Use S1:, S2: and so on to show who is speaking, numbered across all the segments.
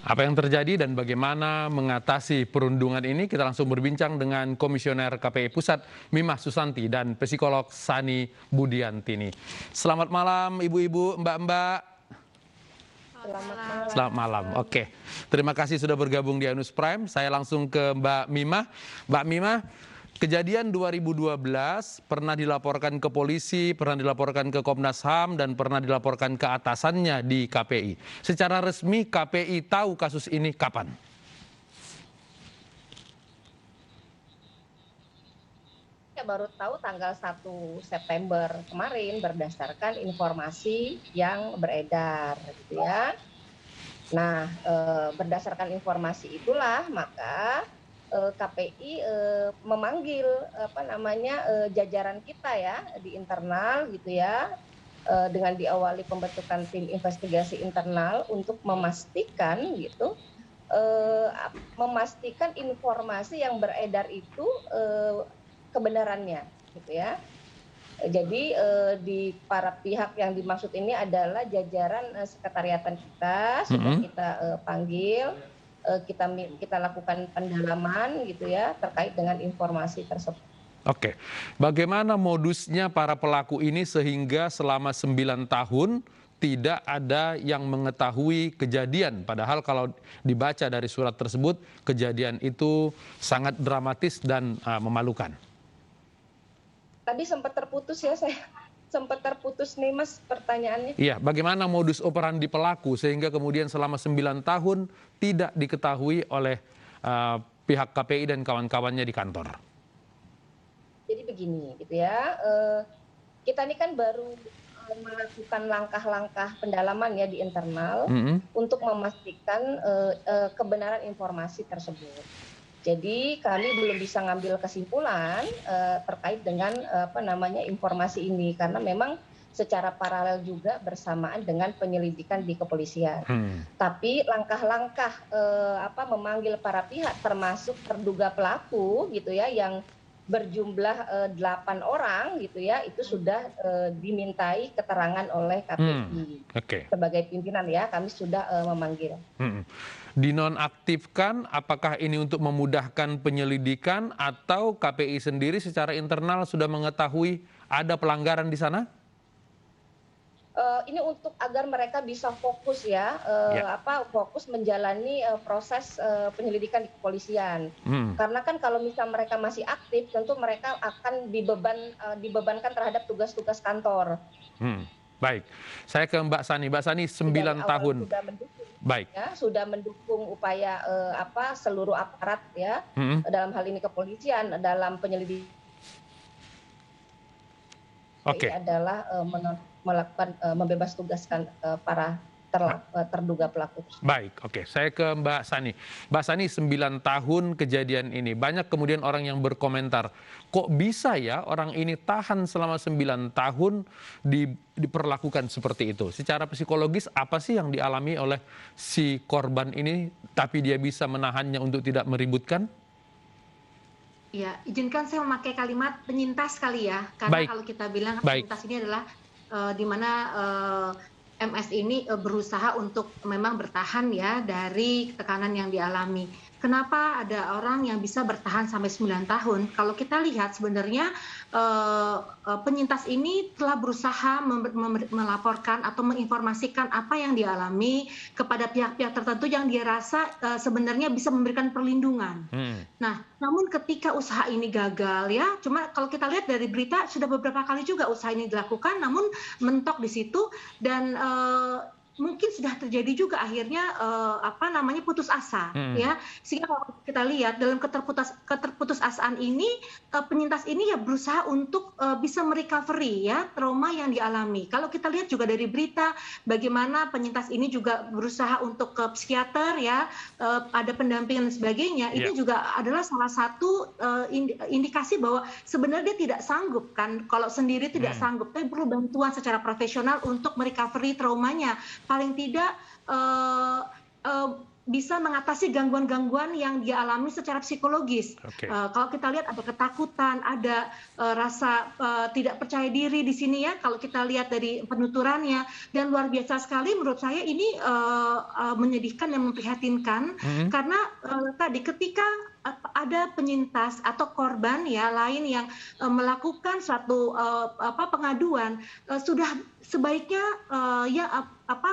S1: Apa yang terjadi dan bagaimana mengatasi perundungan ini? Kita langsung berbincang dengan Komisioner KPI Pusat Mimah Susanti dan psikolog Sani Budiantini. Selamat malam ibu-ibu, mbak-mbak.
S2: Selamat malam.
S1: Selamat malam. Oke, terima kasih sudah bergabung di Anus Prime. Saya langsung ke Mbak Mimah. Mbak Mimah, kejadian 2012 pernah dilaporkan ke polisi, pernah dilaporkan ke Komnas HAM, dan pernah dilaporkan ke atasannya di KPI. Secara resmi KPI tahu kasus ini kapan?
S2: Baru tahu tanggal 1 September kemarin berdasarkan informasi yang beredar gitu ya. Nah, berdasarkan informasi itulah maka KPI memanggil jajaran kita ya di internal gitu ya, dengan diawali pembentukan tim investigasi internal untuk memastikan gitu, memastikan informasi yang beredar itu kebenarannya gitu ya. Jadi di para pihak yang dimaksud ini adalah jajaran sekretariatan kita sudah kita panggil, kita lakukan pendalaman gitu ya terkait dengan informasi tersebut.
S1: Oke, bagaimana modusnya para pelaku ini sehingga selama 9 tahun tidak ada yang mengetahui kejadian? Padahal kalau dibaca dari surat tersebut, kejadian itu sangat dramatis dan memalukan.
S2: Tadi sempat terputus ya, saya sempat terputus nih Mas pertanyaannya.
S1: Iya, bagaimana modus operandi pelaku sehingga kemudian selama 9 tahun tidak diketahui oleh pihak KPI dan kawan-kawannya di kantor?
S2: Jadi begini gitu ya, kita ini kan baru melakukan langkah-langkah pendalaman ya di internal untuk memastikan kebenaran informasi tersebut. Jadi kami belum bisa ngambil kesimpulan terkait dengan informasi ini karena memang secara paralel juga bersamaan dengan penyelidikan di kepolisian. Tapi langkah-langkah memanggil para pihak termasuk terduga pelaku gitu ya yang berjumlah 8 orang gitu ya, itu sudah dimintai keterangan oleh KPI. Sebagai pimpinan ya, kami sudah memanggil.
S1: Dinonaktifkan, apakah ini untuk memudahkan penyelidikan atau KPI sendiri secara internal sudah mengetahui ada pelanggaran di sana?
S2: Ini untuk agar mereka bisa fokus ya, fokus menjalani proses penyelidikan di kepolisian. Karena kan kalau misal mereka masih aktif, tentu mereka akan dibebankan terhadap tugas-tugas kantor.
S1: Baik, saya ke Mbak Sani. Mbak Sani 9 tahun. Baik.
S2: Ya, sudah mendukung upaya seluruh aparat ya, dalam hal ini kepolisian dalam penyelidikan. Ini adalah melakukan membebas tugaskan para terduga pelaku.
S1: Baik, saya ke Mbak Sani. Mbak Sani, 9 tahun kejadian ini, banyak kemudian orang yang berkomentar, kok bisa ya orang ini tahan selama 9 tahun diperlakukan seperti itu? Secara psikologis apa sih yang dialami oleh si korban ini, tapi dia bisa menahannya untuk tidak meributkan?
S3: Ya, izinkan saya memakai kalimat penyintas kali ya, karena kalau kita bilang penyintas ini adalah di mana MS ini berusaha untuk memang bertahan ya dari tekanan yang dialami. Kenapa ada orang yang bisa bertahan sampai 9 tahun? Kalau kita lihat sebenarnya penyintas ini telah berusaha melaporkan atau menginformasikan apa yang dialami kepada pihak-pihak tertentu yang dia rasa sebenarnya bisa memberikan perlindungan. Nah, namun ketika usaha ini gagal ya, cuma kalau kita lihat dari berita sudah beberapa kali juga usaha ini dilakukan, namun mentok di situ dan mungkin sudah terjadi juga akhirnya putus asa ya, sehingga kalau kita lihat dalam keterputusasaan ini penyintas ini ya berusaha untuk bisa merecovery ya trauma yang dialami. Kalau kita lihat juga dari berita bagaimana penyintas ini juga berusaha untuk ke psikiater ya, ada pendampingan dan sebagainya. Ini juga adalah salah satu indikasi bahwa sebenarnya dia tidak sanggup kan, kalau sendiri tidak sanggup, tapi perlu bantuan secara profesional untuk merecovery traumanya. Paling tidak bisa mengatasi gangguan-gangguan yang dia alami secara psikologis. Kalau kita lihat ada ketakutan, ada rasa tidak percaya diri di sini ya, kalau kita lihat dari penuturannya, dan luar biasa sekali menurut saya ini menyedihkan dan memprihatinkan karena tadi ketika ada penyintas atau korban ya lain yang melakukan suatu pengaduan, sudah sebaiknya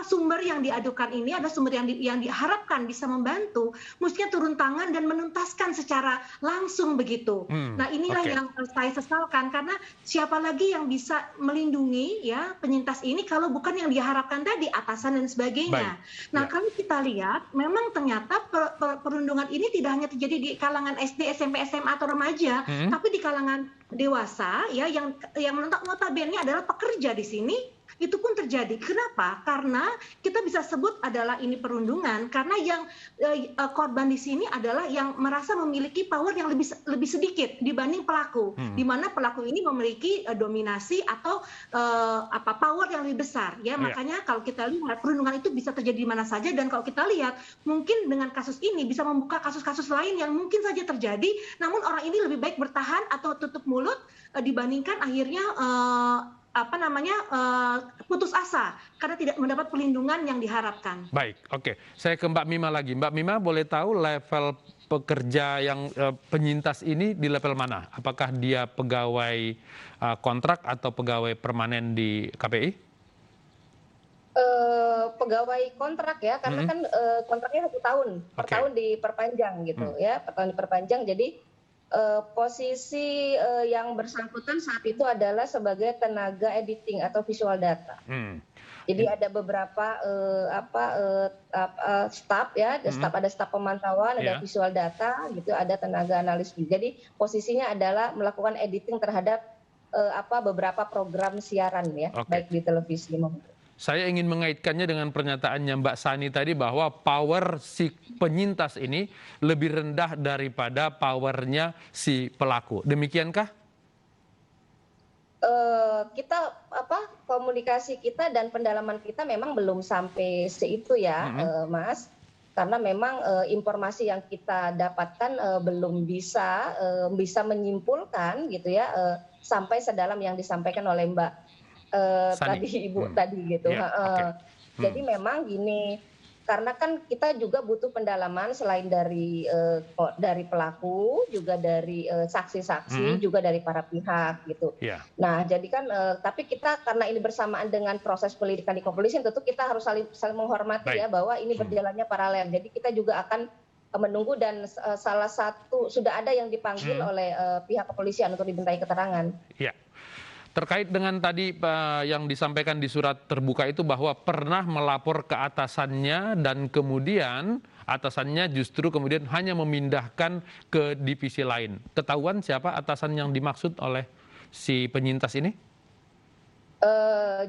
S3: sumber yang diadukan ini ada sumber yang diharapkan bisa membantu, mestinya turun tangan dan menuntaskan secara langsung begitu. Nah inilah yang saya sesalkan, karena siapa lagi yang bisa melindungi ya penyintas ini kalau bukan yang diharapkan tadi, atasan dan sebagainya. Nah kalau kita lihat memang ternyata perundungan ini tidak hanya terjadi di kalangan SD, SMP, SMA atau remaja, tapi di kalangan dewasa ya yang notabene adalah pekerja di sini. Itu pun terjadi. Kenapa? Karena kita bisa sebut adalah ini perundungan karena yang korban di sini adalah yang merasa memiliki power yang lebih sedikit dibanding pelaku, di mana pelaku ini memiliki dominasi atau power yang lebih besar. Ya, makanya kalau kita lihat perundungan itu bisa terjadi di mana saja, dan kalau kita lihat mungkin dengan kasus ini bisa membuka kasus-kasus lain yang mungkin saja terjadi, namun orang ini lebih baik bertahan atau tutup mulut dibandingkan akhirnya putus asa karena tidak mendapat perlindungan yang diharapkan.
S1: Baik, oke. Saya ke Mbak Mima lagi. Mbak Mima, boleh tahu level pekerja yang penyintas ini di level mana? Apakah dia pegawai kontrak atau pegawai permanen di KPI?
S2: Pegawai kontrak ya, karena kan kontraknya 1 tahun, per tahun diperpanjang gitu ya, per tahun diperpanjang. Jadi posisi yang bersangkutan saat itu adalah sebagai tenaga editing atau visual data. Jadi ada beberapa staf ya, ada staf pemantauan, ada visual data, gitu, ada tenaga analis. Jadi posisinya adalah melakukan editing terhadap beberapa program siaran ya, baik di televisi maupun.
S1: Saya ingin mengaitkannya dengan pernyataannya Mbak Sani tadi bahwa power si penyintas ini lebih rendah daripada powernya si pelaku. Demikiankah?
S2: Kita komunikasi kita dan pendalaman kita memang belum sampai seitu ya, Mas. Karena memang informasi yang kita dapatkan belum bisa menyimpulkan gitu ya, sampai sedalam yang disampaikan oleh Mbak Ibu tadi gitu. Jadi memang gini, karena kan kita juga butuh pendalaman selain dari pelaku, juga dari saksi-saksi, juga dari para pihak gitu. Nah jadi kan, tapi kita karena ini bersamaan dengan proses penyelidikan di kepolisian, tentu kita harus saling menghormati ya bahwa ini berjalannya paralel. Jadi kita juga akan menunggu, dan salah satu sudah ada yang dipanggil oleh pihak kepolisian untuk dimintai keterangan.
S1: Terkait dengan tadi yang disampaikan di surat terbuka itu bahwa pernah melapor ke atasannya dan kemudian atasannya justru kemudian hanya memindahkan ke divisi lain. Ketahuan siapa atasan yang dimaksud oleh si penyintas ini?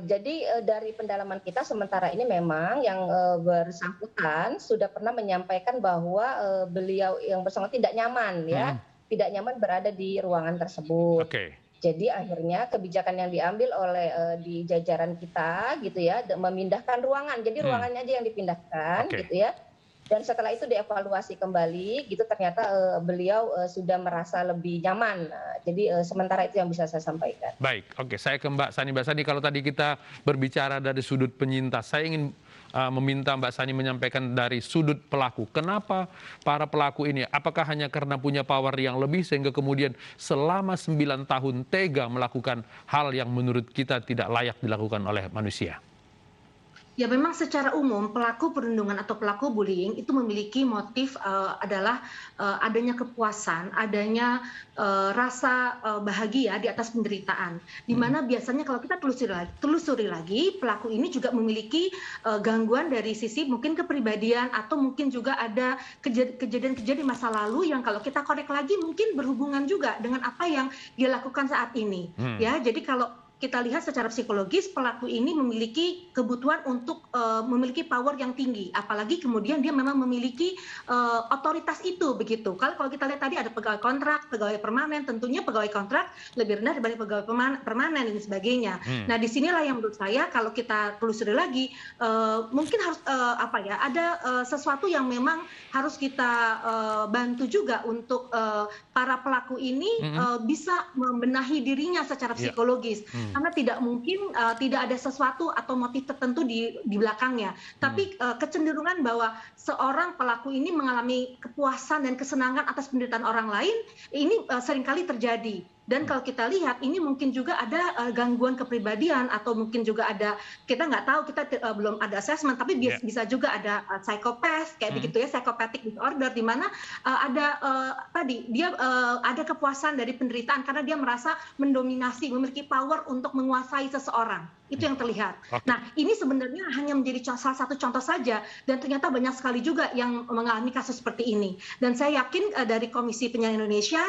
S2: Jadi dari pendalaman kita sementara ini memang yang bersangkutan sudah pernah menyampaikan bahwa beliau yang bersangkutan tidak nyaman ya, tidak nyaman berada di ruangan tersebut. Jadi akhirnya kebijakan yang diambil oleh di jajaran kita gitu ya, memindahkan ruangan. Jadi ruangannya aja yang dipindahkan gitu ya. Dan setelah itu dievaluasi kembali gitu, ternyata beliau sudah merasa lebih nyaman. Jadi sementara itu yang bisa saya sampaikan.
S1: Baik, oke. Saya ke Mbak Sani. Mbak Sani, kalau tadi kita berbicara dari sudut penyintas, saya ingin meminta Mbak Sani menyampaikan dari sudut pelaku. Kenapa para pelaku ini? Apakah hanya karena punya power yang lebih sehingga kemudian selama 9 tahun tega melakukan hal yang menurut kita tidak layak dilakukan oleh manusia?
S3: Ya memang secara umum pelaku perundungan atau pelaku bullying itu memiliki motif adalah adanya kepuasan, adanya rasa bahagia di atas penderitaan. Di mana biasanya kalau kita telusuri lagi pelaku ini juga memiliki gangguan dari sisi mungkin kepribadian, atau mungkin juga ada kejadian-kejadian masa lalu yang kalau kita korek lagi mungkin berhubungan juga dengan apa yang dia lakukan saat ini. Ya, jadi kalau kita lihat secara psikologis pelaku ini memiliki kebutuhan untuk memiliki power yang tinggi, apalagi kemudian dia memang memiliki otoritas itu begitu. Kalau kita lihat tadi ada pegawai kontrak, pegawai permanen, tentunya pegawai kontrak lebih rendah dibanding pegawai permanen dan sebagainya. Nah disinilah yang menurut saya kalau kita telusuri lagi mungkin harus ada sesuatu yang memang harus kita bantu juga untuk para pelaku ini bisa membenahi dirinya secara psikologis. Karena tidak mungkin tidak ada sesuatu atau motif tertentu di belakangnya. Tapi kecenderungan bahwa seorang pelaku ini mengalami kepuasan dan kesenangan atas penderitaan orang lain, ini seringkali terjadi. Dan kalau kita lihat ini mungkin juga ada gangguan kepribadian atau mungkin juga ada, kita nggak tahu, kita belum ada assessment, tapi bisa juga ada psikopat kayak begitu ya, psychopathic disorder, di mana ada dia ada kepuasan dari penderitaan karena dia merasa mendominasi, memiliki power untuk menguasai seseorang. Itu yang terlihat. Nah, ini sebenarnya hanya menjadi salah satu contoh saja, dan ternyata banyak sekali juga yang mengalami kasus seperti ini. Dan saya yakin dari Komisi Penyiaran Indonesia,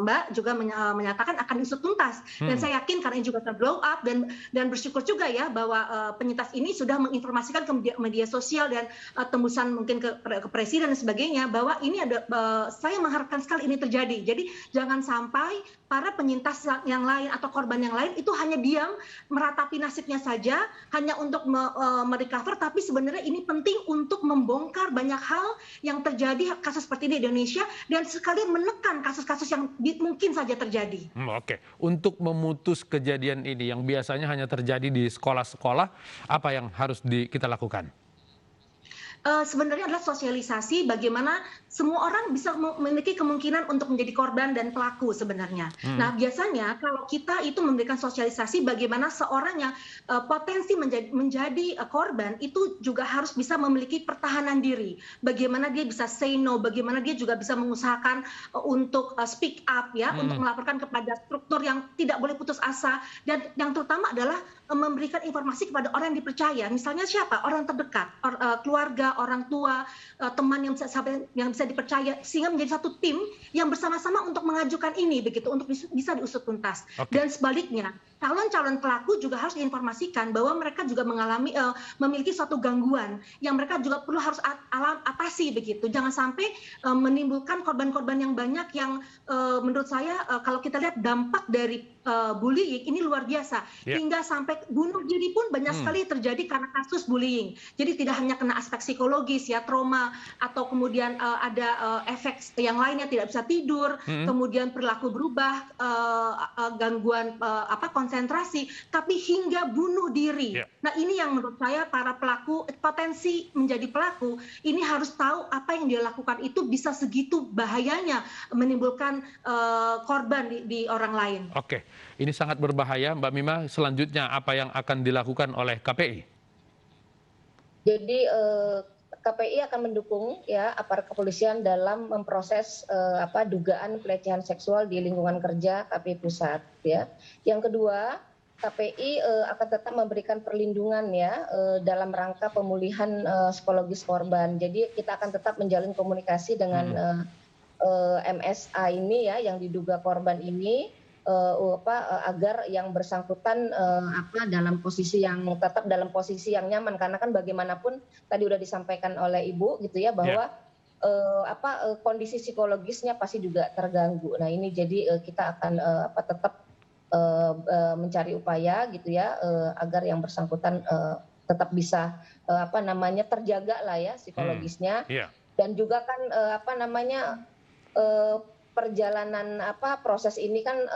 S3: Mbak juga menyatakan akan diusut tuntas. Dan saya yakin karena ini juga blow up, dan bersyukur juga ya bahwa penyintas ini sudah menginformasikan ke media sosial dan tembusan mungkin ke presiden dan sebagainya, bahwa ini ada, saya mengharapkan sekali ini terjadi. Jadi jangan sampai para penyintas yang lain atau korban yang lain itu hanya diam meratapi nasibnya saja hanya untuk merecover, tapi sebenarnya ini penting untuk membongkar banyak hal yang terjadi kasus seperti ini di Indonesia dan sekalian menekan kasus-kasus yang mungkin saja terjadi.
S1: Oke, untuk memutus kejadian ini yang biasanya hanya terjadi di sekolah-sekolah, apa yang harus kita lakukan?
S3: Sebenarnya adalah sosialisasi bagaimana semua orang bisa memiliki kemungkinan untuk menjadi korban dan pelaku sebenarnya. Nah biasanya kalau kita itu memberikan sosialisasi bagaimana seorang yang potensi menjadi korban itu juga harus bisa memiliki pertahanan diri. Bagaimana dia bisa say no, bagaimana dia juga bisa mengusahakan untuk speak up ya, untuk melaporkan kepada struktur yang tidak boleh putus asa, dan yang terutama adalah memberikan informasi kepada orang yang dipercaya. Misalnya siapa? Orang terdekat, keluarga, orang tua, teman yang bisa dipercaya, sehingga menjadi satu tim yang bersama-sama untuk mengajukan ini begitu, untuk bisa diusut tuntas. Dan sebaliknya, calon-calon pelaku juga harus diinformasikan bahwa mereka juga memiliki suatu gangguan yang mereka juga perlu harus atasi begitu. Jangan sampai menimbulkan korban-korban yang banyak yang menurut saya kalau kita lihat dampak dari bullying ini luar biasa, hingga sampai bunuh diri pun banyak sekali terjadi karena kasus bullying. Jadi tidak hanya kena aspek psikologis ya, trauma, atau kemudian ada efek yang lainnya, tidak bisa tidur, kemudian perilaku berubah, gangguan konsentrasi, tapi hingga bunuh diri. Nah ini yang menurut saya para pelaku, potensi menjadi pelaku ini harus tahu apa yang dia lakukan itu bisa segitu bahayanya menimbulkan korban di orang lain.
S1: Oke, ini sangat berbahaya, Mbak Mima. Selanjutnya apa yang akan dilakukan oleh KPI?
S2: Jadi KPI akan mendukung ya aparat kepolisian dalam memproses dugaan pelecehan seksual di lingkungan kerja KPI Pusat ya. Yang kedua, KPI akan tetap memberikan perlindungan ya dalam rangka pemulihan psikologis korban. Jadi kita akan tetap menjalin komunikasi dengan MSA ini ya, yang diduga korban ini, agar yang bersangkutan dalam posisi yang tetap dalam posisi yang nyaman, karena kan bagaimanapun tadi udah disampaikan oleh Ibu gitu ya bahwa kondisi psikologisnya pasti juga terganggu. Nah ini jadi kita akan tetap mencari upaya gitu ya agar yang bersangkutan tetap bisa terjaga lah ya psikologisnya. Dan juga kan perjalanan proses ini kan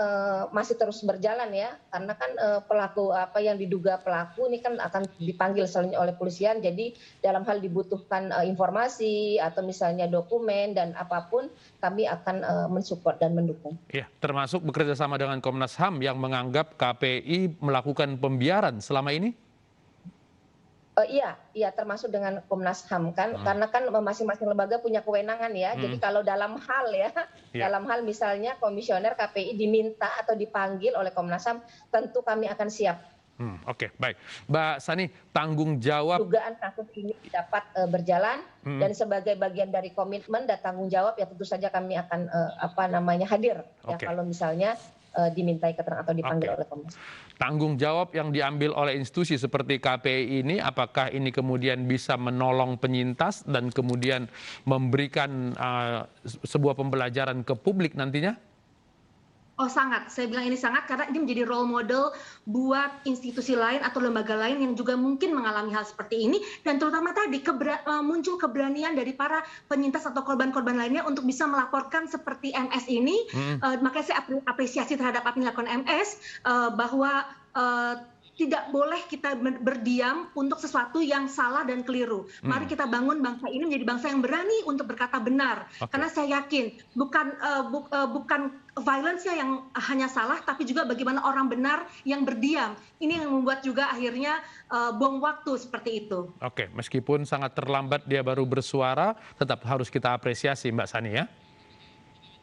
S2: masih terus berjalan ya, karena kan pelaku yang diduga pelaku ini kan akan dipanggil selanjutnya oleh polisian. Jadi dalam hal dibutuhkan informasi atau misalnya dokumen dan apapun, kami akan mensupport dan mendukung.
S1: Ya, termasuk bekerja sama dengan Komnas HAM yang menganggap KPI melakukan pembiaran selama ini.
S2: Iya, termasuk dengan Komnas HAM kan, karena kan masing-masing lembaga punya kewenangan ya. Jadi kalau dalam hal misalnya komisioner KPI diminta atau dipanggil oleh Komnas HAM, tentu kami akan siap.
S1: Oke, baik, Mbak Sani, tanggung jawab
S2: dugaan kasus ini dapat berjalan dan sebagai bagian dari komitmen dan tanggung jawab ya tentu saja kami akan hadir ya kalau misalnya dimintai keterangan atau dipanggil oleh Komnas.
S1: Tanggung jawab yang diambil oleh institusi seperti KPI ini, apakah ini kemudian bisa menolong penyintas dan kemudian memberikan sebuah pembelajaran ke publik nantinya?
S3: Oh sangat, saya bilang ini sangat karena ini menjadi role model buat institusi lain atau lembaga lain yang juga mungkin mengalami hal seperti ini, dan terutama tadi muncul keberanian dari para penyintas atau korban-korban lainnya untuk bisa melaporkan seperti MS ini. Makanya saya apresiasi terhadap apa yang dilakukan MS, bahwa tidak boleh kita berdiam untuk sesuatu yang salah dan keliru. Mari kita bangun bangsa ini menjadi bangsa yang berani untuk berkata benar. Karena saya yakin bukan violence-nya yang hanya salah, tapi juga bagaimana orang benar yang berdiam. Ini yang membuat juga akhirnya buang waktu seperti itu.
S1: Oke, meskipun sangat terlambat dia baru bersuara, tetap harus kita apresiasi Mbak Sani ya.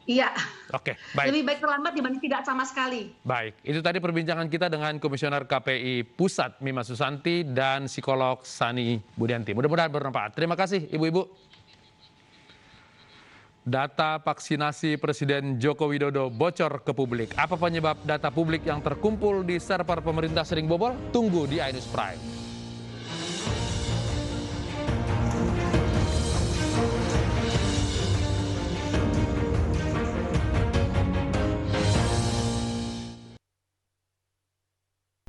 S3: Iya.
S1: Oke, baik.
S3: Lebih baik terlambat dibanding tidak sama sekali.
S1: Baik, itu tadi perbincangan kita dengan Komisioner KPI Pusat Mima Susanti dan psikolog Sani Budianti. Mudah-mudahan bermanfaat. Terima kasih Ibu-ibu. Data vaksinasi Presiden Joko Widodo bocor ke publik. Apa penyebab data publik yang terkumpul di server pemerintah sering bobol? Tunggu di iNews Prime.